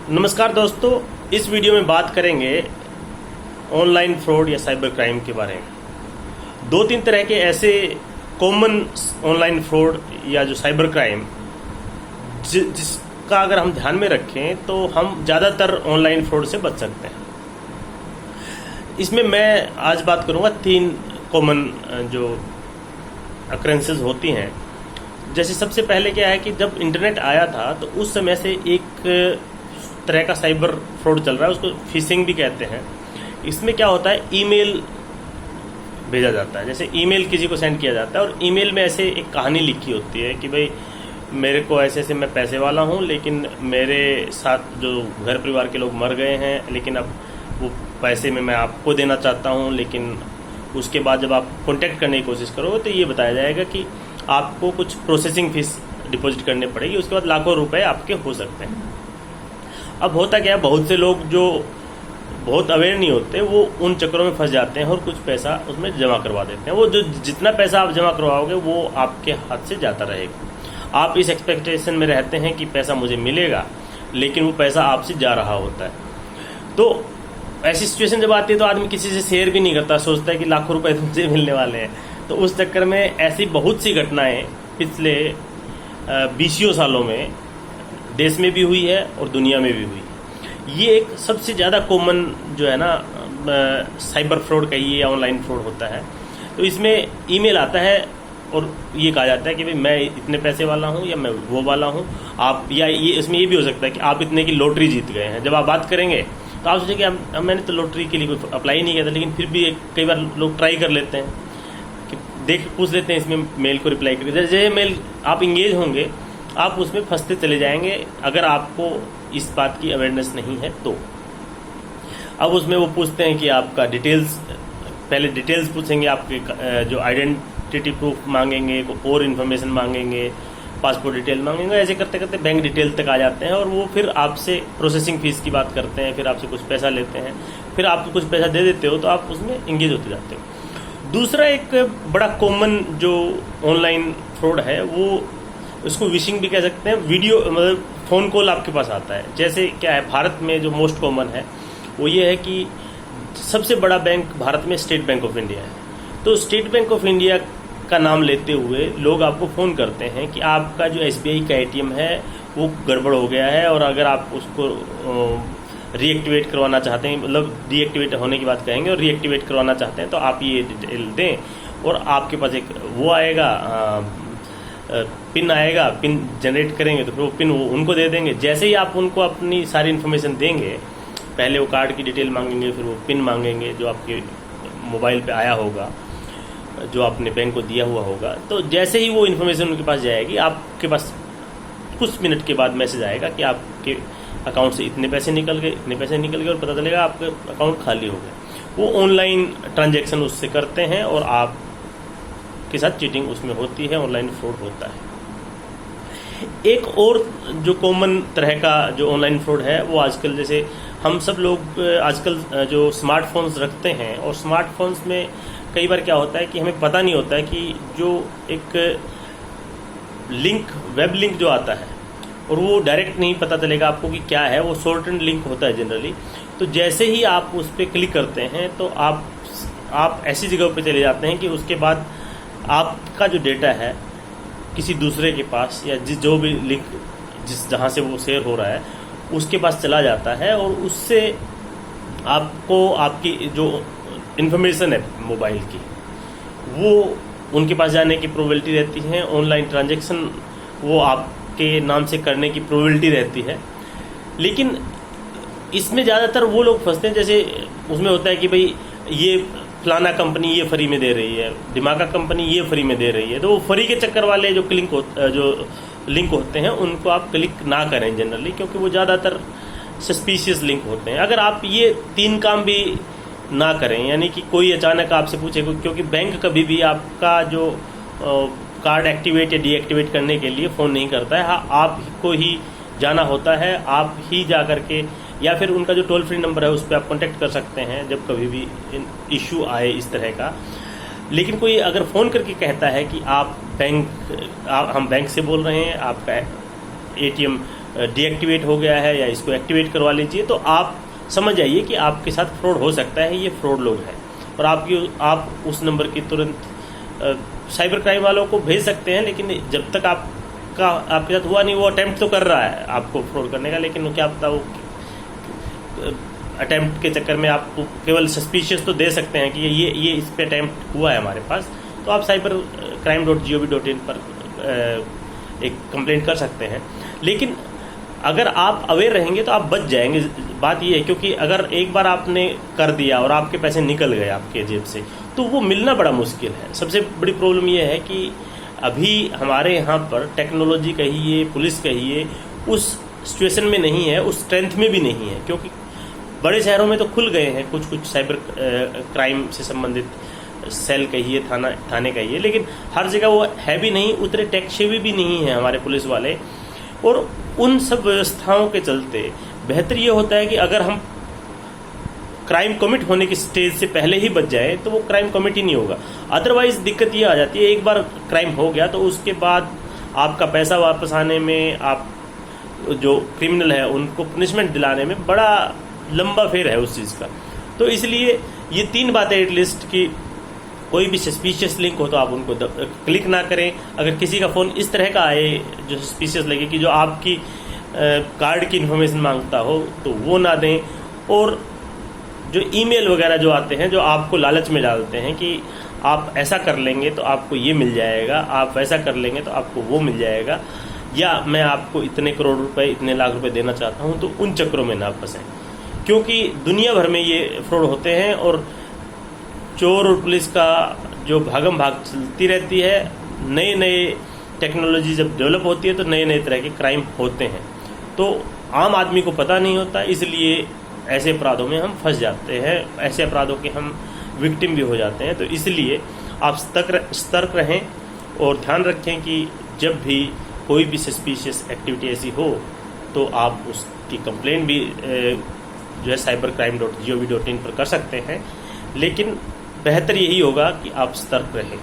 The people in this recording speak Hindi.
नमस्कार दोस्तों, इस वीडियो में बात करेंगे ऑनलाइन फ्रॉड या साइबर क्राइम के बारे में। दो तीन तरह के ऐसे कॉमन ऑनलाइन फ्रॉड या जो साइबर क्राइम जिसका अगर हम ध्यान में रखें तो हम ज़्यादातर ऑनलाइन फ्रॉड से बच सकते हैं। इसमें मैं आज बात करूंगा तीन कॉमन जो अक्रेंसेस होती हैं। जैसे सबसे पहले क्या है कि जब इंटरनेट आया था तो उस समय से एक तरह का साइबर फ्रॉड चल रहा है, उसको फिशिंग भी कहते हैं। इसमें क्या होता है, ईमेल भेजा जाता है। जैसे ईमेल किसी को सेंड किया जाता है और ईमेल में ऐसे एक कहानी लिखी होती है कि भाई मेरे को ऐसे ऐसे मैं पैसे वाला हूँ, लेकिन मेरे साथ जो घर परिवार के लोग मर गए हैं, लेकिन अब वो पैसे में मैं आपको देना चाहता हूँ। लेकिन उसके बाद जब आप कॉन्टैक्ट करने की कोशिश करोगे तो ये बताया जाएगा कि आपको कुछ प्रोसेसिंग फीस डिपॉजिट करनी पड़ेगी, उसके बाद लाखों रुपए आपके हो सकते हैं। अब होता क्या है, बहुत से लोग जो बहुत अवेयर नहीं होते वो उन चक्करों में फंस जाते हैं और कुछ पैसा उसमें जमा करवा देते हैं। वो जो जितना पैसा आप जमा करवाओगे वो आपके हाथ से जाता रहेगा। आप इस एक्सपेक्टेशन में रहते हैं कि पैसा मुझे मिलेगा, लेकिन वो पैसा आपसे जा रहा होता है। तो ऐसी सिचुएशन जब आती है तो आदमी किसी से शेयर भी नहीं करता, सोचता है कि लाखों रुपए तुमसे मिलने वाले हैं। तो उस चक्कर में ऐसी बहुत सी घटनाएं पिछले 20 सालों में देश में भी हुई है और दुनिया में भी हुई है। ये एक सबसे ज़्यादा कॉमन जो है ना साइबर फ्रॉड कहिए या ऑनलाइन फ्रॉड होता है। तो इसमें ईमेल आता है और ये कहा जाता है कि भाई मैं इतने पैसे वाला हूँ या मैं वो वाला हूँ आप, या ये इसमें ये भी हो सकता है कि आप इतने की लॉटरी जीत गए हैं। जब आप बात करेंगे तो आप सोचें कि मैंने तो लॉटरी के लिए कोई अप्लाई नहीं किया था, लेकिन फिर भी कई बार लोग ट्राई कर लेते हैं कि पूछ लेते हैं इसमें मेल को रिप्लाई करके। जैसे मेल आप इंगेज होंगे आप उसमें फंसते चले जाएंगे अगर आपको इस बात की अवेयरनेस नहीं है तो। अब उसमें वो पूछते हैं कि आपका डिटेल्स, पहले डिटेल्स पूछेंगे, आपके जो आइडेंटिटी प्रूफ मांगेंगे, और इन्फॉर्मेशन मांगेंगे, पासपोर्ट डिटेल मांगेंगे। ऐसे करते करते बैंक डिटेल तक आ जाते हैं और वो फिर आपसे प्रोसेसिंग फीस की बात करते हैं, फिर आपसे कुछ पैसा लेते हैं, फिर आप कुछ पैसा दे देते हो तो आप उसमें इंगेज होते जाते हो। दूसरा एक बड़ा कॉमन जो ऑनलाइन फ्रॉड है वो उसको विशिंग भी कह सकते हैं। वीडियो मतलब फ़ोन कॉल आपके पास आता है। जैसे क्या है, भारत में जो मोस्ट कॉमन है वो ये है कि सबसे बड़ा बैंक भारत में स्टेट बैंक ऑफ इंडिया है। तो स्टेट बैंक ऑफ इंडिया का नाम लेते हुए लोग आपको फ़ोन करते हैं कि आपका जो SBI का ATM है वो गड़बड़ हो गया है, और अगर आप उसको रीएक्टिवेट करवाना चाहते हैं, मतलब डीएक्टिवेट होने की बात कहेंगे, और रीएक्टिवेट करवाना चाहते हैं तो आप ये डिटेल दें और आपके पास एक वो आएगा, पिन आएगा, पिन जनरेट करेंगे तो फिर वो पिन उनको दे देंगे। जैसे ही आप उनको अपनी सारी इन्फॉर्मेशन देंगे, पहले वो कार्ड की डिटेल मांगेंगे, फिर वो पिन मांगेंगे जो आपके मोबाइल पे आया होगा, जो आपने बैंक को दिया हुआ होगा। तो जैसे ही वो इन्फॉर्मेशन उनके पास जाएगी, आपके पास कुछ मिनट के बाद मैसेज आएगा कि आपके अकाउंट से इतने पैसे निकल गए, इतने पैसे निकल गए, और पता चलेगा आपका अकाउंट खाली हो गया। वो ऑनलाइन ट्रांजैक्शन उससे करते हैं और आप के साथ चीटिंग उसमें होती है, ऑनलाइन फ्रॉड होता है। एक और जो कॉमन तरह का जो ऑनलाइन फ्रॉड है वो आजकल, जैसे हम सब लोग आजकल जो स्मार्टफोन्स रखते हैं, और स्मार्टफोन्स में कई बार क्या होता है कि हमें पता नहीं होता है कि जो एक लिंक, वेब लिंक जो आता है, और वो डायरेक्ट नहीं पता चलेगा आपको कि क्या है, वो शॉर्टेड लिंक होता है जनरली। तो जैसे ही आप उस पर क्लिक करते हैं तो आप ऐसी जगह पे चले जाते हैं कि उसके बाद आपका जो डेटा है किसी दूसरे के पास, या जो भी लिंक जहाँ से वो शेयर हो रहा है उसके पास चला जाता है, और उससे आपको आपकी जो इन्फॉर्मेशन है मोबाइल की वो उनके पास जाने की प्रोबेबिलिटी रहती है। ऑनलाइन ट्रांजैक्शन वो आपके नाम से करने की प्रोबेबिलिटी रहती है। लेकिन इसमें ज़्यादातर वो लोग फंसते हैं, जैसे उसमें होता है कि भाई ये फलाना कंपनी ये फ्री में दे रही है, दिमागा कंपनी ये फ्री में दे रही है। तो वो फ्री के चक्कर वाले जो लिंक होते हैं उनको आप क्लिक ना करें जनरली, क्योंकि वो ज़्यादातर सस्पिशियस लिंक होते हैं। अगर आप ये 3 काम भी ना करें, यानी कि कोई अचानक आपसे पूछे, क्योंकि बैंक कभी भी आपका जो कार्ड एक्टिवेट या डीएक्टिवेट करने के लिए फ़ोन नहीं करता है। हाँ, आपको ही जाना होता है, आप ही जा करके, या फिर उनका जो टोल फ्री नंबर है उस पर आप कांटेक्ट कर सकते हैं जब कभी भी इशू आए इस तरह का। लेकिन कोई अगर फ़ोन करके कहता है कि हम बैंक से बोल रहे हैं, आपका ATM डीएक्टिवेट हो गया है या इसको एक्टिवेट करवा लीजिए, तो आप समझ जाइए कि आपके साथ फ्रॉड हो सकता है, ये फ्रॉड लोग हैं। और आप उस नंबर की तुरंत साइबर क्राइम वालों को भेज सकते हैं, लेकिन जब तक आपके साथ हुआ नहीं, वो अटेम्प्ट तो कर रहा है आपको फ्रॉड करने का, लेकिन क्या पता वो अटेम्प्ट के चक्कर में आपको केवल सस्पिशियस तो दे सकते हैं कि ये इस पे अटेम्प्ट हुआ है हमारे पास, तो आप cybercrime.gov.in पर एक कंप्लेंट कर सकते हैं। लेकिन अगर आप अवेयर रहेंगे तो आप बच जाएंगे। बात ये है, क्योंकि अगर एक बार आपने कर दिया और आपके पैसे निकल गए आपके जेब से, तो वो मिलना बड़ा मुश्किल है। सबसे बड़ी प्रॉब्लम ये है कि अभी हमारे यहाँ पर टेक्नोलॉजी कहिए, पुलिस कहिए, उस सिचुएशन में नहीं है, उस स्ट्रेंथ में भी नहीं है। क्योंकि बड़े शहरों में तो खुल गए हैं कुछ साइबर क्राइम से संबंधित सेल कहिए, थाने कहिए, लेकिन हर जगह वो है भी नहीं, उतने टेक सेवी भी नहीं है हमारे पुलिस वाले। और उन सब व्यवस्थाओं के चलते बेहतर ये होता है कि अगर हम क्राइम कमिट होने की स्टेज से पहले ही बच जाए तो वो क्राइम कमिट ही नहीं होगा। अदरवाइज दिक्कत ये आ जाती है, एक बार क्राइम हो गया तो उसके बाद आपका पैसा वापस आने में, आप जो क्रिमिनल है उनको पनिशमेंट दिलाने में बड़ा लंबा फेर है उस चीज़ का। तो इसलिए ये 3 बातें एटलीस्ट कि कोई भी सस्पिशियस लिंक हो तो आप उनको क्लिक ना करें। अगर किसी का फ़ोन इस तरह का आए जो सस्पिशियस लगे कि जो आपकी कार्ड की इन्फॉर्मेशन मांगता हो, तो वो ना दें। और जो ईमेल वगैरह जो आते हैं, जो आपको लालच में डालते हैं कि आप ऐसा कर लेंगे तो आपको ये मिल जाएगा, आप वैसा कर लेंगे तो आपको वो मिल जाएगा, या मैं आपको इतने करोड़ रुपए, इतने लाख रुपए देना चाहता हूँ, तो उन चक्रों में ना फंसें। क्योंकि दुनिया भर में ये फ्रॉड होते हैं और चोर और पुलिस का जो भागम भाग चलती रहती है। नए नए टेक्नोलॉजी जब डेवलप होती है तो नए नए तरह के क्राइम होते हैं, तो आम आदमी को पता नहीं होता, इसलिए ऐसे अपराधों में हम फंस जाते हैं, ऐसे अपराधों के हम विक्टिम भी हो जाते हैं। तो इसलिए आप सतर्क रहें और ध्यान रखें कि जब भी कोई भी सस्पिशियस एक्टिविटी ऐसी हो तो आप उसकी कंप्लेंट भी जो है cybercrime.gov.in पर कर सकते हैं। लेकिन बेहतर यही होगा कि आप सतर्क रहें।